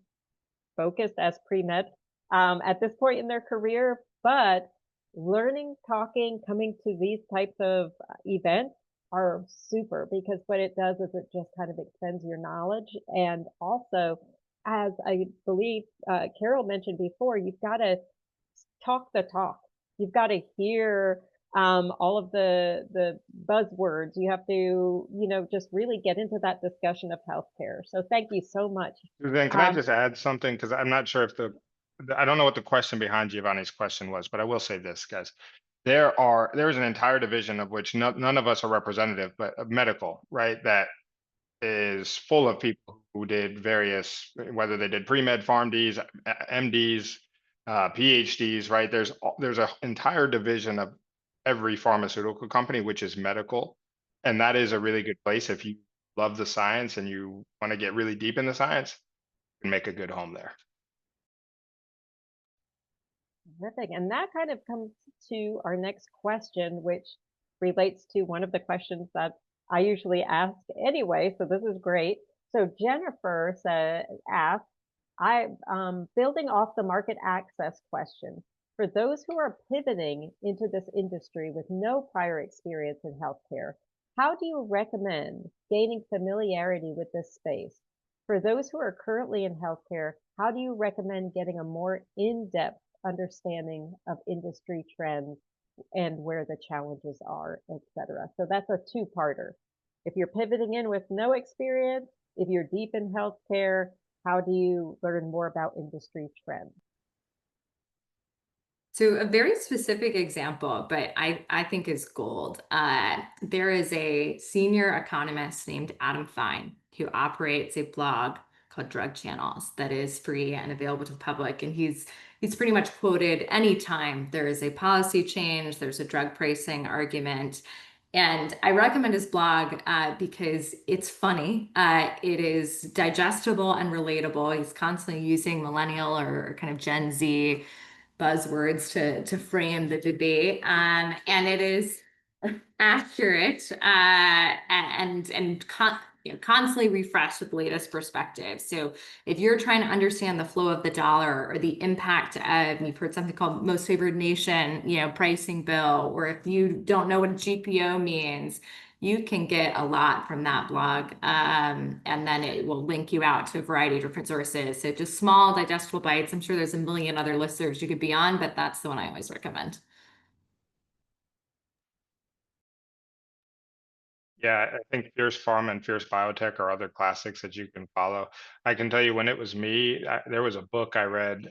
Speaker 1: focused as pre-med at this point in their career, but learning, talking, coming to these types of events are super, because what it does is it just kind of extends your knowledge. And also, as I believe Carol mentioned before, you've got to talk the talk. You've got to hear all of the buzzwords. You have to, just really get into that discussion of healthcare. So thank you so much.
Speaker 2: Suzanne, can I just add something? Because I'm not sure if I don't know what the question behind Giovanni's question was, but I will say this, guys. There is an entire division of which none of us are representative, but medical, right? That is full of people who did various, whether they did pre-med, PharmDs, MDs, PhDs, right? There's an entire division of every pharmaceutical company, which is medical. And that is a really good place. If you love the science and you want to get really deep in the science, you can make a good home there.
Speaker 1: Terrific. And that kind of comes to our next question, which relates to one of the questions that I usually ask anyway. So this is great. So Jennifer asked, building off the market access question, for those who are pivoting into this industry with no prior experience in healthcare, how do you recommend gaining familiarity with this space? For those who are currently in healthcare, how do you recommend getting a more in-depth understanding of industry trends and where the challenges are, et cetera? So that's a two-parter. If you're pivoting in with no experience, if you're deep in healthcare, how do you learn more about industry trends?
Speaker 4: So a very specific example, but I think is gold. There is a senior economist named Adam Fine who operates a blog called Drug Channels that is free and available to the public. And he's pretty much quoted anytime there is a policy change, there's a drug pricing argument. And I recommend his blog because it's funny. It is digestible and relatable. He's constantly using millennial or kind of Gen Z buzzwords to frame the debate, and it is accurate and constantly refreshed with the latest perspective. So if you're trying to understand the flow of the dollar or the impact of, you've heard something called most favored nation, pricing bill, or if you don't know what a GPO means, you can get a lot from that blog. And then it will link you out to a variety of different sources. So just small digestible bites. I'm sure there's a million other listeners you could be on, but that's the one I always recommend.
Speaker 2: Yeah, I think Fierce Pharma and Fierce Biotech are other classics that you can follow. I can tell you when it was me, there was a book I read.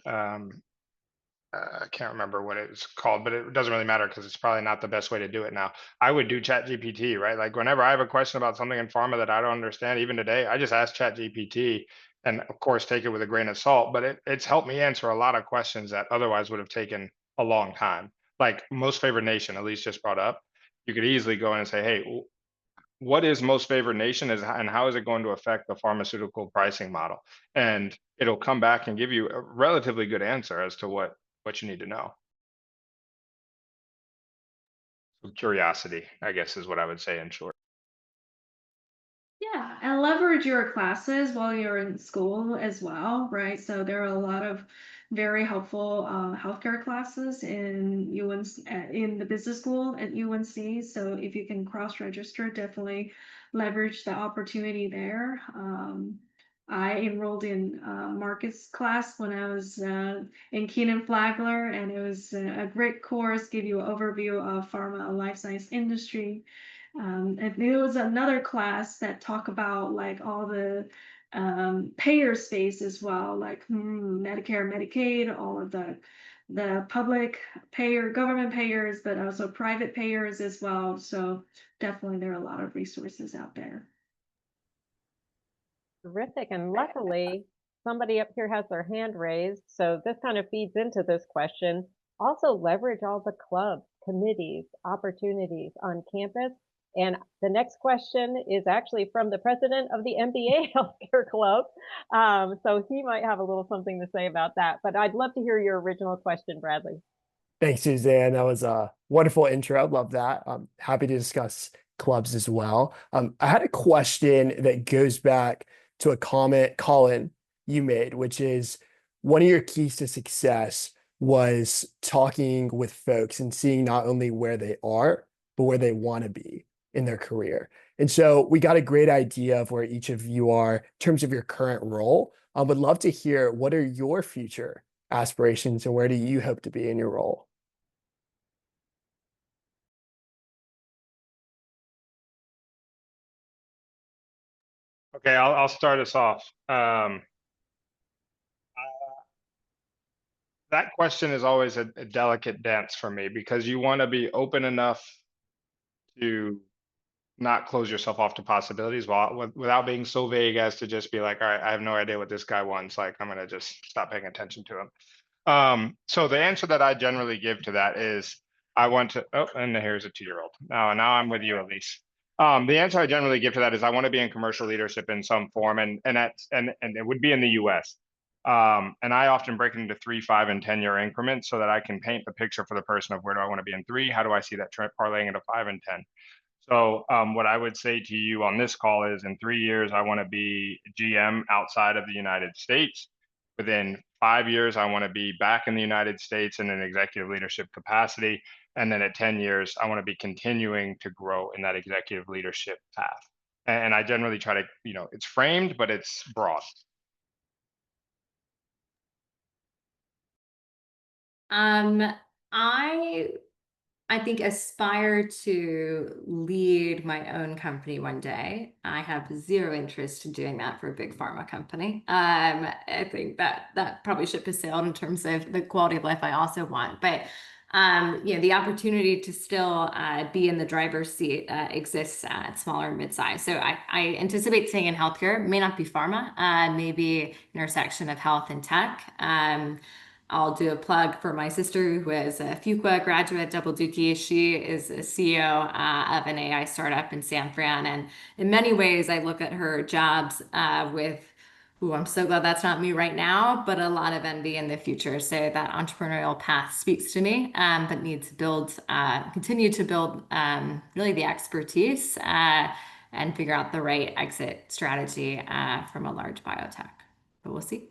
Speaker 2: I can't remember what it's called, but it doesn't really matter because it's probably not the best way to do it now. I would do Chat GPT, right? Like whenever I have a question about something in pharma that I don't understand, even today, I just ask Chat GPT, and of course take it with a grain of salt, but it's helped me answer a lot of questions that otherwise would have taken a long time. Like most favored nation, Elise just brought up, you could easily go in and say, hey, what is most favored nation and how is it going to affect the pharmaceutical pricing model? And it'll come back and give you a relatively good answer as to what you need to know. So curiosity, I guess, is what I would say in short.
Speaker 3: Yeah, and leverage your classes while you're in school as well, right? So there are a lot of very helpful healthcare classes in UNC, in the business school at UNC. So if you can cross-register, definitely leverage the opportunity there. I enrolled in Marcus class when I was in Keenan Flagler, and it was a great course, give you an overview of pharma and life science industry. And there was another class that talked about like all the payer space as well, like Medicare, Medicaid, all of the public payer, government payers, but also private payers as well. So definitely there are a lot of resources out there.
Speaker 1: Terrific. And luckily, somebody up here has their hand raised. So this kind of feeds into this question. Also leverage all the clubs, committees, opportunities on campus. And the next question is actually from the president of the MBA Healthcare Club. So he might have a little something to say about that. But I'd love to hear your original question, Bradley.
Speaker 9: Thanks, Suzanne. That was a wonderful intro. I love that. I'm happy to discuss clubs as well. I had a question that goes back to a comment, Collin, you made, which is one of your keys to success was talking with folks and seeing not only where they are, but where they want to be. in their career. And so we got a great idea of where each of you are in terms of your current role. I would love to hear, what are your future aspirations and where do you hope to be in your role?
Speaker 2: Okay, I'll start us off. That question is always a delicate dance for me, because you want to be open enough to not close yourself off to possibilities, without being so vague as to just be like, all right, I have no idea what this guy wants. Like, I'm going to just stop paying attention to him. So the answer that I generally give to that is, I want to, oh, and here's a 2-year-old. Now I'm with you, Elise. The answer I generally give to that is, I want to be in commercial leadership in some form, and it would be in the US. And I often break it into 3, 5, and 10-year increments, so that I can paint the picture for the person of, where do I want to be in 3? How do I see that parlaying into 5 and 10? So what I would say to you on this call is, in 3 years, I want to be GM outside of the United States. Within 5 years, I want to be back in the United States in an executive leadership capacity. And then at 10 years, I want to be continuing to grow in that executive leadership path. And I generally try to, it's framed, but it's broad.
Speaker 4: I think aspire to lead my own company one day. I have zero interest in doing that for a big pharma company. I think that probably ship has sailed in terms of the quality of life I also want. But the opportunity to still be in the driver's seat exists at smaller and mid-size. So I anticipate staying in healthcare. May not be pharma, maybe intersection of health and tech. I'll do a plug for my sister, who is a Fuqua graduate, double dookie. She is a CEO of an AI startup in San Fran. And in many ways, I look at her jobs with, ooh, I'm so glad that's not me right now, but a lot of envy in the future. So that entrepreneurial path speaks to me, but needs to continue to build really the expertise and figure out the right exit strategy from a large biotech. But we'll see.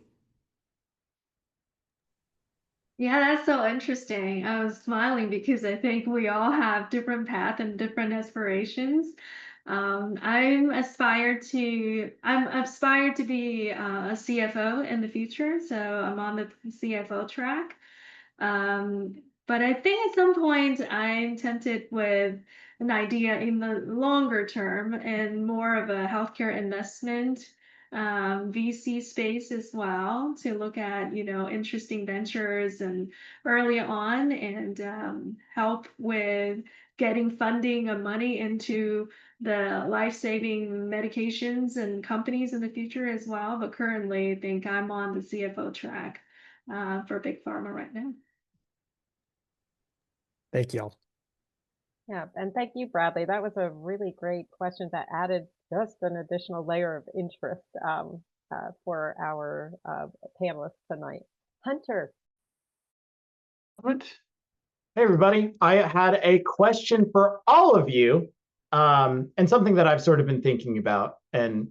Speaker 3: Yeah, that's so interesting. I was smiling because I think we all have different paths and different aspirations. I'm aspired to be a CFO in the future, so I'm on the CFO track. But I think at some point I'm tempted with an idea in the longer term and more of a healthcare investment VC space as well, to look at interesting ventures and early on, and help with getting funding of money into the life-saving medications and companies in the future as well. But currently, I think I'm on the CFO track for big pharma right now.
Speaker 9: Thank you.
Speaker 1: Yeah, and thank you, Bradley. That was a really great question that added just an additional layer of interest for our panelists tonight. Hunter.
Speaker 10: Hey, everybody. I had a question for all of you, and something that I've sort of been thinking about, and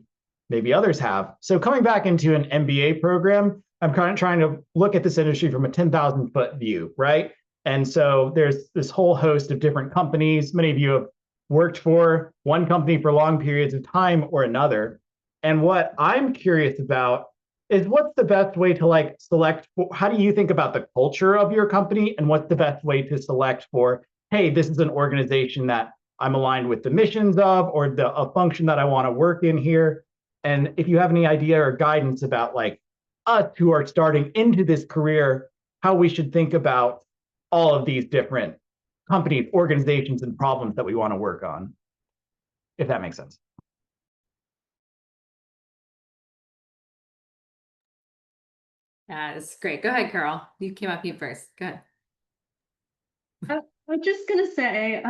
Speaker 10: maybe others have. So coming back into an MBA program, I'm kind of trying to look at this industry from a 10,000-foot view, right? And so there's this whole host of different companies. Many of you have worked for one company for long periods of time or another. And what I'm curious about is, what's the best way to select, how do you think about the culture of your company, and what's the best way to select for, hey, this is an organization that I'm aligned with the missions of, or a function that I want to work in here. And if you have any idea or guidance about us who are starting into this career, how we should think about all of these different companies, organizations, and problems that we want to work on, if that makes sense.
Speaker 4: It's great. Go ahead, Carol. You came up here first. Go ahead.
Speaker 3: I'm just gonna say,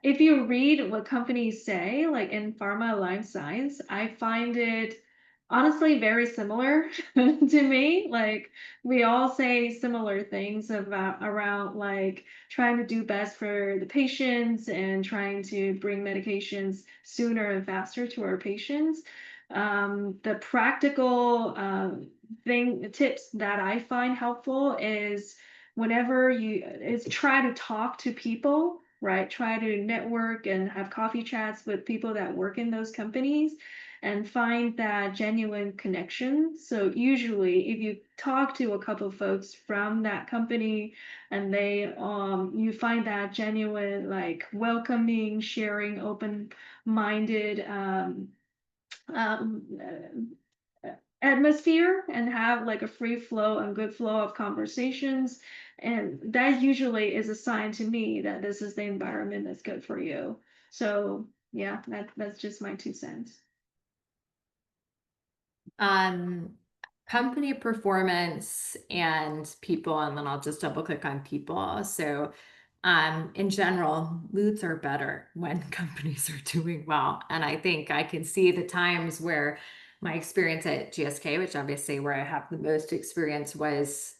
Speaker 3: if you read what companies say, like in pharma life science, I find it honestly very similar to me. Like, we all say similar things around trying to do best for the patients and trying to bring medications sooner and faster to our patients. The practical tips that I find helpful is, whenever is try to talk to people right? Try to network and have coffee chats with people that work in those companies and find that genuine connection. So usually if you talk to a couple of folks from that company and they you find that genuine, like welcoming, sharing, open-minded um, atmosphere and have like a free flow and good flow of conversations. And that usually is a sign to me that this is the environment that's good for you. So yeah, that's just my 2 cents.
Speaker 4: Company performance and people, and then I'll just double click on people. So in general, moods are better when companies are doing well. And I think I can see the times where my experience at GSK, which obviously where I have the most experience was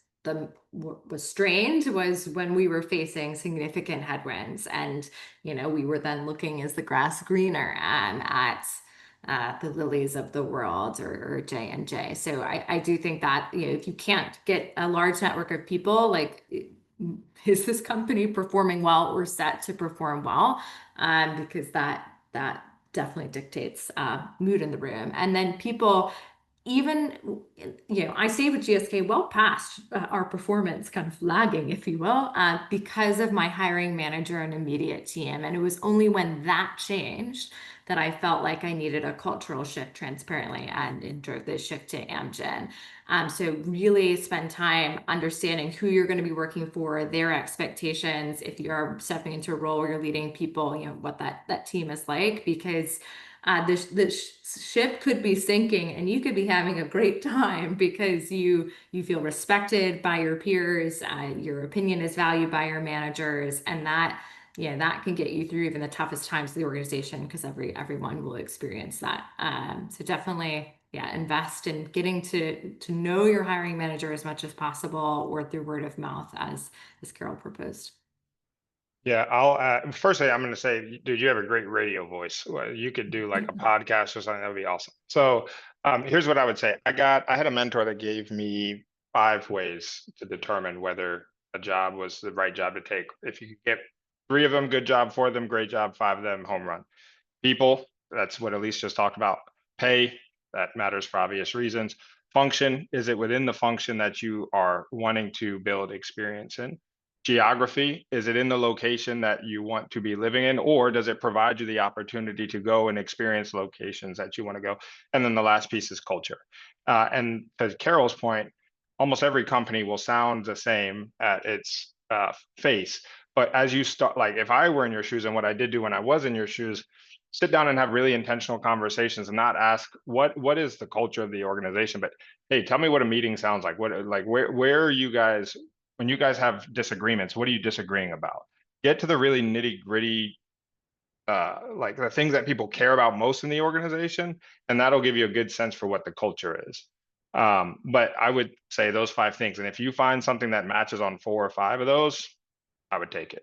Speaker 4: strained was when we were facing significant headwinds. And, we were then looking, is the grass greener, at the Lillies of the world or J&J. So I do think that, if you can't get a large network of people, like, is this company performing well or set to perform well? Because that definitely dictates mood in the room. And then people, even, I say with GSK, well past our performance kind of lagging, if you will, because of my hiring manager and immediate team. And it was only when that changed that I felt like I needed a cultural shift transparently and drove this shift to Amgen. So really spend time understanding who you're going to be working for, their expectations. If you're stepping into a role where you're leading people, what that team is like, because the ship could be sinking and you could be having a great time because you feel respected by your peers, your opinion is valued by your managers, and that can get you through even the toughest times of the organization, because everyone will experience that. So definitely, invest in getting to know your hiring manager as much as possible, or through word of mouth, as Carol proposed.
Speaker 2: Yeah, I'll firstly, I'm going to say, dude, you have a great radio voice. Well, you could do like a podcast or something. That would be awesome. So here's what I would say. I had a mentor that gave me 5 ways to determine whether a job was the right job to take. If you could get 3 of them, good job. 4 of them, great job. 5 of them, home run. People, that's what Elise just talked about. Pay, that matters for obvious reasons. Function, is it within the function that you are wanting to build experience in? Geography, is it in the location that you want to be living in, or does it provide you the opportunity to go and experience locations that you want to go? And then the last piece is culture. And to Carol's point, almost every company will sound the same at its face. But as you start, like if I were in your shoes, and what I did do when I was in your shoes, sit down and have really intentional conversations and not ask what is the culture of the organization, but hey, tell me what a meeting sounds like. Where are you guys, when you guys have disagreements, what are you disagreeing about? Get to the really nitty gritty, like the things that people care about most in the organization, and that'll give you a good sense for what the culture is. But I would say those 5 things. And if you find something that matches on 4 or 5 of those, I would take it.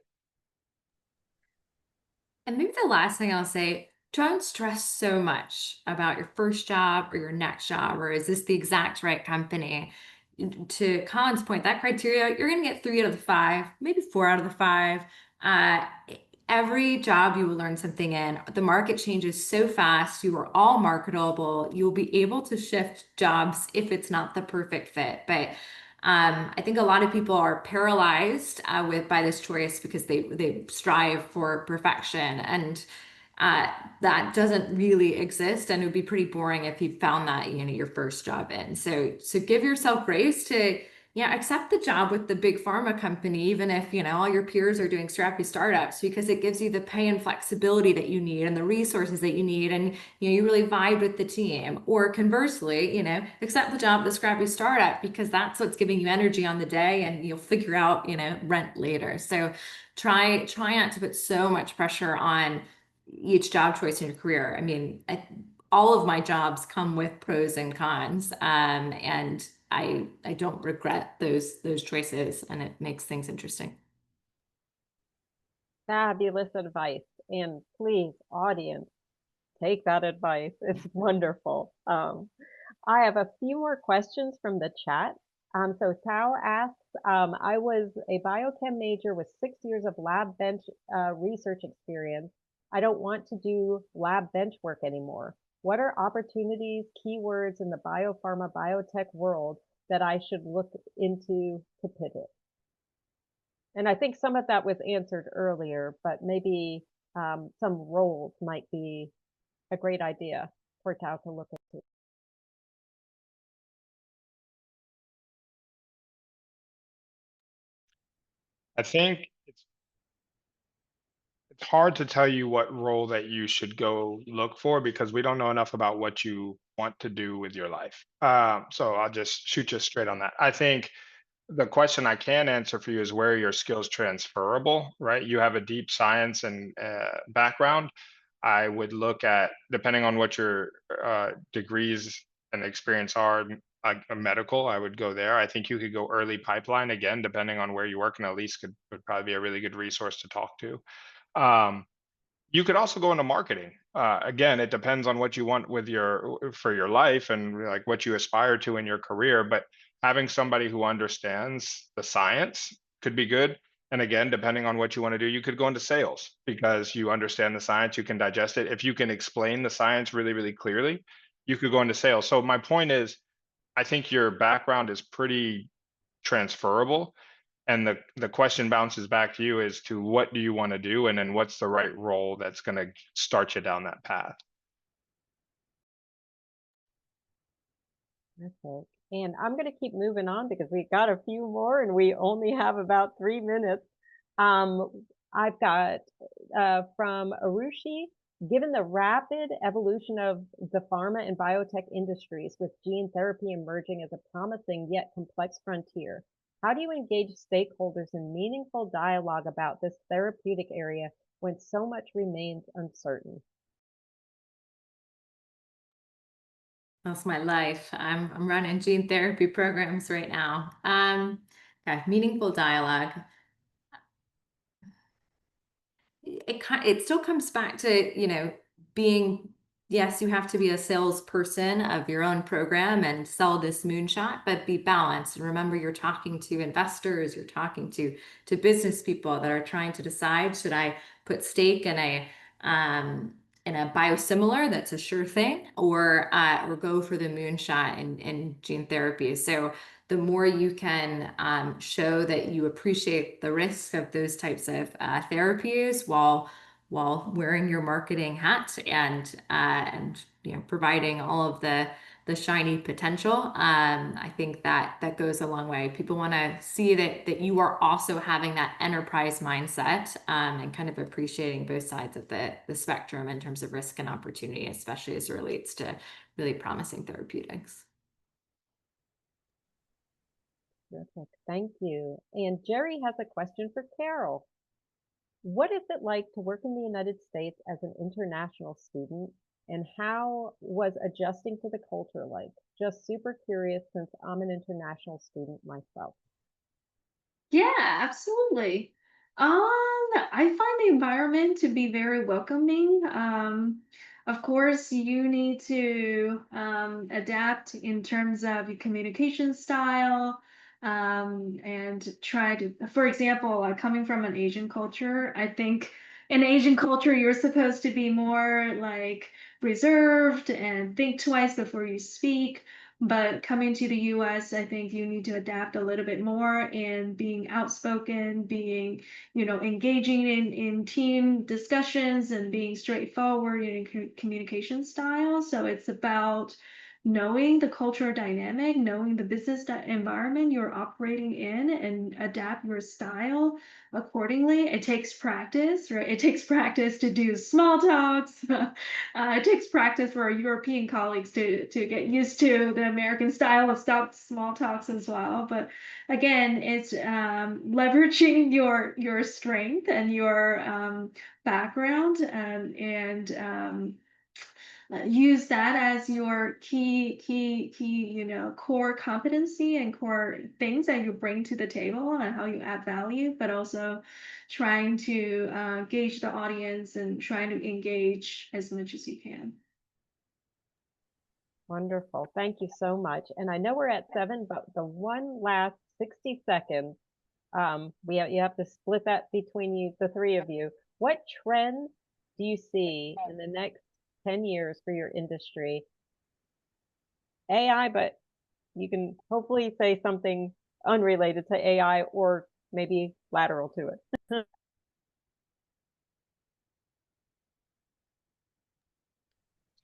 Speaker 4: And maybe the last thing I'll say, don't stress so much about your first job or your next job, or is this the exact right company? To Collin's point, that criteria, you're going to get 3 out of the 5, maybe 4 out of the 5. Every job you will learn something in. The market changes so fast. You are all marketable. You'll be able to shift jobs if it's not the perfect fit. But I think a lot of people are paralyzed by this choice because they strive for perfection, and that doesn't really exist. And it would be pretty boring if you found that your first job in. So give yourself grace to accept the job with the big pharma company, even if all your peers are doing scrappy startups, because it gives you the pay and flexibility that you need and the resources that you need, and you really vibe with the team. Or conversely, accept the job at the scrappy startup, because that's what's giving you energy on the day, and you'll figure out rent later. So try not to put so much pressure on each job choice in your career. I mean, all of my jobs come with pros and cons, and I don't regret those choices, and it makes things interesting.
Speaker 1: Fabulous advice. And please, audience, take that advice. It's wonderful. I have a few more questions from the chat. So Tao asks, I was a biochem major with 6 years of lab bench research experience. I don't want to do lab bench work anymore. What are opportunities, keywords in the biopharma biotech world that I should look into to pivot? And I think some of that was answered earlier, but maybe some roles might be a great idea for Tao to look into.
Speaker 2: I think it's hard to tell you what role that you should go look for because we don't know enough about what you want to do with your life. So I'll just shoot you straight on that. I think the question I can answer for you is where are your skills transferable, right? You have a deep science and background. I would look at, depending on what your degrees and experience are, like a medical, I would go there. I think you could go early pipeline again, depending on where you work, and Elise would probably be a really good resource to talk to. You could also go into marketing. Again, it depends on what you want with for your life and like what you aspire to in your career. But having somebody who understands the science could be good. And again, depending on what you want to do, you could go into sales because you understand the science, you can digest it. If you can explain the science really, really clearly, you could go into sales. So my point is, I think your background is pretty transferable. And the question bounces back to you as to what do you want to do, and then what's the right role that's going to start you down that path.
Speaker 1: Perfect. And I'm going to keep moving on because we got a few more and we only have about 3 minutes. I've got from Arushi, given the rapid evolution of the pharma and biotech industries with gene therapy emerging as a promising yet complex frontier, how do you engage stakeholders in meaningful dialogue about this therapeutic area when so much remains uncertain?
Speaker 4: That's my life. I'm running gene therapy programs right now. Okay, meaningful dialogue. It still comes back to, being, yes, you have to be a salesperson of your own program and sell this moonshot, but be balanced. And remember, you're talking to investors, you're talking to business people that are trying to decide, should I put stake in a biosimilar that's a sure thing, or go for the moonshot in gene therapy. So the more you can show that you appreciate the risk of those types of therapies while wearing your marketing hat and providing all of the shiny potential, I think that goes a long way. People want to see that you are also having that enterprise mindset and kind of appreciating both sides of the spectrum in terms of risk and opportunity, especially as it relates to really promising therapeutics.
Speaker 1: Perfect. Thank you. And Jerry has a question for Carol. What is it like to work in the United States as an international student, and how was adjusting to the culture like? Just super curious since I'm an international student myself.
Speaker 3: Yeah, absolutely. I find the environment to be very welcoming. Of course, you need to adapt in terms of your communication style, and try to, for example, coming from an Asian culture, I think in Asian culture, you're supposed to be more like reserved and think twice before you speak. But coming to the US, I think you need to adapt a little bit more in being outspoken, being, engaging in team discussions and being straightforward in communication style. So it's about knowing the cultural dynamic, knowing the business environment you're operating in, and adapt your style accordingly. It takes practice, right? It takes practice to do small talks. It takes practice for our European colleagues to get used to the American style of small talks as well. But again, it's leveraging your strength and your background, and use that as your key, core competency and core things that you bring to the table and how you add value, but also trying to gauge the audience and trying to engage as much as you can.
Speaker 1: Wonderful. Thank you so much. And I know we're at 7, but the one last 60 seconds, you have to split that between you, the three of you. What trends do you see in the next 10 years for your industry? AI, but you can hopefully say something unrelated to AI or maybe lateral to it.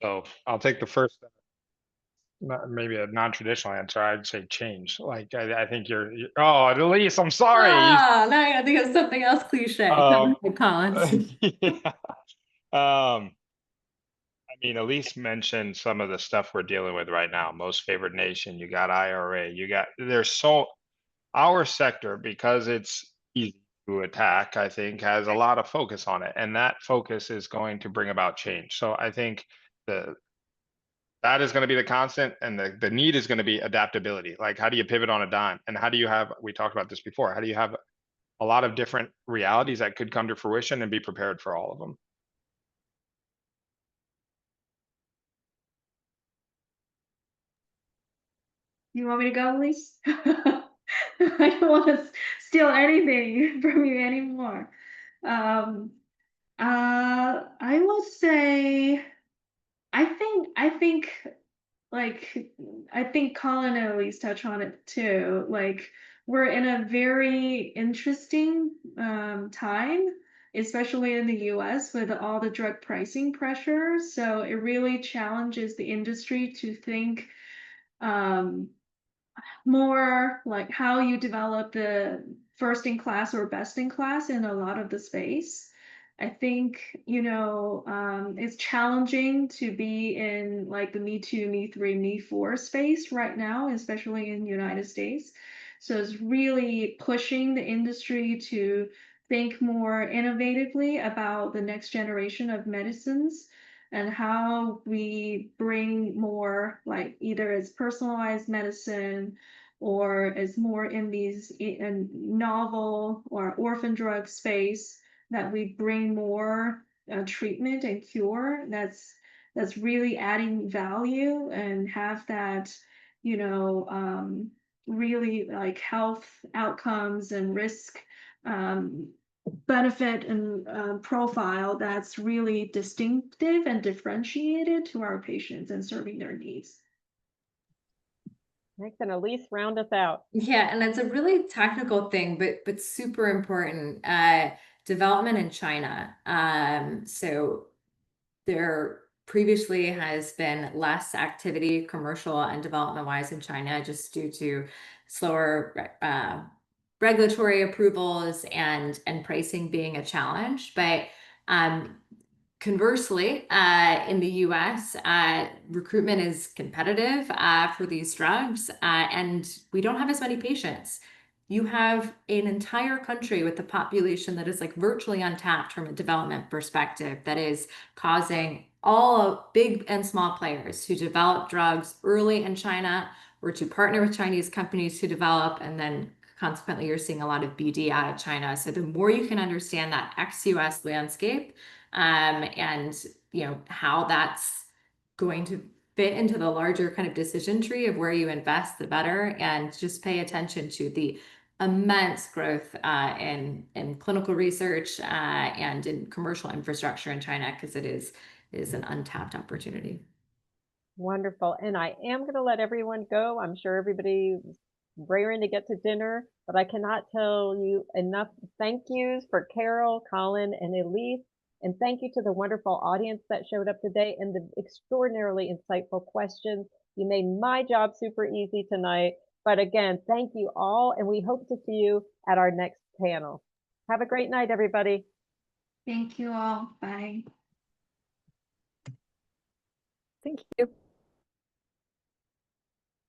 Speaker 2: So I'll take the first, maybe a non-traditional answer. I'd say change. Like I think oh, Elise, I'm sorry.
Speaker 4: Oh, now I gotta think of something else cliche. Collins.
Speaker 2: Yeah. I mean, Elise mentioned some of the stuff we're dealing with right now. Most favored nation, you got IRA, our sector, because it's easy to attack, I think, has a lot of focus on it. And that focus is going to bring about change. So I think that is going to be the constant, and the need is going to be adaptability. Like, how do you pivot on a dime? And how do you have, we talked about this before, how do you have a lot of different realities that could come to fruition and be prepared for all of them?
Speaker 3: You want me to go, Elise? I don't want to steal anything from you anymore. I will say, I think Colin and Elise touch on it too. Like, we're in a very interesting time, especially in the US with all the drug pricing pressure. So it really challenges the industry to think more like how you develop the first in class or best in class in a lot of the space. I think, it's challenging to be in like the Me Too, Me 3, Me 4 space right now, especially in the United States. So it's really pushing the industry to think more innovatively about the next generation of medicines and how we bring more like either as personalized medicine or as more in these novel or orphan drug space, that we bring more treatment and cure that's really adding value and have that, really like health outcomes and risk benefit and profile that's really distinctive and differentiated to our patients and serving their needs.
Speaker 1: Next, and Elise, round us out.
Speaker 4: Yeah, and it's a really technical thing, but super important. Development in China. So there previously has been less activity, commercial and development-wise, in China, just due to slower regulatory approvals and pricing being a challenge. But conversely, in the US, recruitment is competitive for these drugs, and we don't have as many patients. You have an entire country with a population that is like virtually untapped from a development perspective, that is causing all big and small players who develop drugs early in China or to partner with Chinese companies to develop, and then consequently you're seeing a lot of BD out of China. So the more you can understand that ex-US landscape, and how that's going to fit into the larger kind of decision tree of where you invest, the better. And just pay attention to the immense growth in clinical research and in commercial infrastructure in China, because it is an untapped opportunity.
Speaker 1: Wonderful. And I am going to let everyone go. I'm sure everybody's raring to get to dinner, but I cannot tell you enough thank yous for Carol, Collin, and Elise. And thank you to the wonderful audience that showed up today and the extraordinarily insightful questions. You made my job super easy tonight. But again, thank you all, and we hope to see you at our next panel. Have a great night, everybody.
Speaker 3: Thank you all. Bye.
Speaker 11: Thank you.